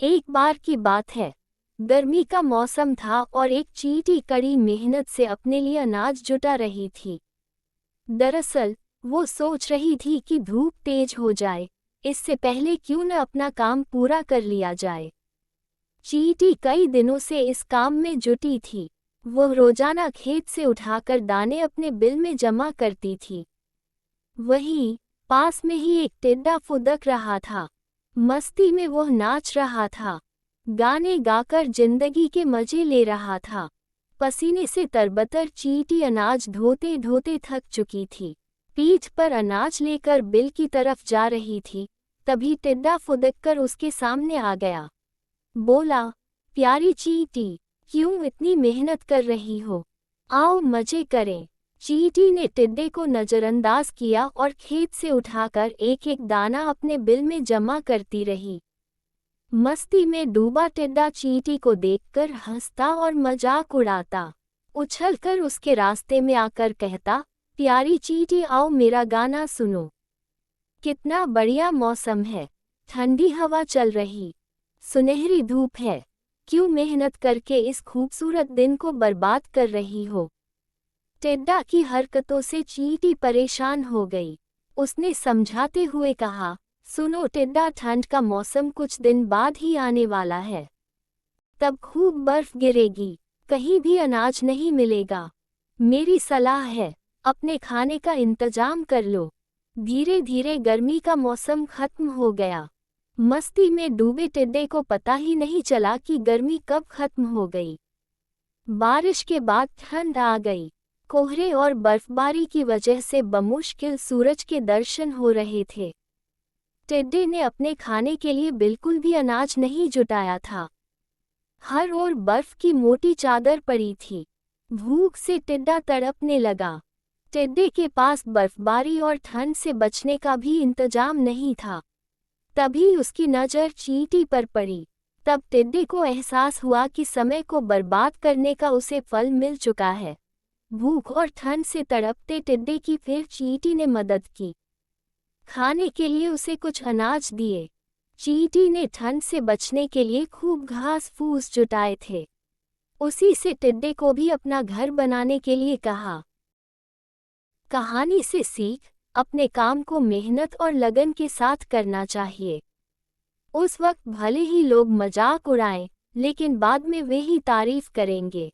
एक बार की बात है। गर्मी का मौसम था और एक चींटी कड़ी मेहनत से अपने लिए अनाज जुटा रही थी। दरअसल वो सोच रही थी कि धूप तेज हो जाए, इससे पहले क्यों न अपना काम पूरा कर लिया जाए। चींटी कई दिनों से इस काम में जुटी थी। वो रोजाना खेत से उठाकर दाने अपने बिल में जमा करती थी। वहीं पास में ही एक टिड्डा फुदक रहा था। मस्ती में वह नाच रहा था, गाने गाकर जिंदगी के मजे ले रहा था। पसीने से तरबतर चींटी अनाज ढोते ढोते थक चुकी थी। पीठ पर अनाज लेकर बिल की तरफ जा रही थी, तभी टिड्डा फुदककर उसके सामने आ गया। बोला, प्यारी चींटी, क्यों इतनी मेहनत कर रही हो? आओ मजे करें। चींटी ने टिड्डे को नजरअंदाज किया और खेत से उठाकर एक एक दाना अपने बिल में जमा करती रही। मस्ती में डूबा टिड्डा चींटी को देखकर हंसता और मजाक उड़ाता। उछलकर उसके रास्ते में आकर कहता, प्यारी चींटी आओ मेरा गाना सुनो। कितना बढ़िया मौसम है, ठंडी हवा चल रही, सुनहरी धूप है। क्यों मेहनत करके इस खूबसूरत दिन को बर्बाद कर रही हो? टिड्डा की हरकतों से चींटी परेशान हो गई। उसने समझाते हुए कहा, सुनो टिड्डा, ठंड का मौसम कुछ दिन बाद ही आने वाला है। तब खूब बर्फ गिरेगी, कहीं भी अनाज नहीं मिलेगा। मेरी सलाह है, अपने खाने का इंतजाम कर लो। धीरे धीरे गर्मी का मौसम खत्म हो गया। मस्ती में डूबे टिड्डे को पता ही नहीं चला कि गर्मी कब खत्म हो गई। बारिश के बाद ठंड आ गई। कोहरे और बर्फबारी की वजह से बमुश्किल सूरज के दर्शन हो रहे थे। टिड्डे ने अपने खाने के लिए बिल्कुल भी अनाज नहीं जुटाया था। हर ओर बर्फ की मोटी चादर पड़ी थी। भूख से टिड्डा तड़पने लगा। टिड्डे के पास बर्फबारी और ठंड से बचने का भी इंतजाम नहीं था। तभी उसकी नज़र चींटी पर पड़ी। तब टिड्डे को एहसास हुआ कि समय को बर्बाद करने का उसे फल मिल चुका है। भूख और ठंड से तड़पते टिड्डे की फिर चींटी ने मदद की। खाने के लिए उसे कुछ अनाज दिए। चींटी ने ठंड से बचने के लिए खूब घास फूस जुटाए थे। उसी से टिड्डे को भी अपना घर बनाने के लिए कहा। कहानी से सीख, अपने काम को मेहनत और लगन के साथ करना चाहिए। उस वक्त भले ही लोग मजाक उड़ाएं, लेकिन बाद में वे ही तारीफ करेंगे।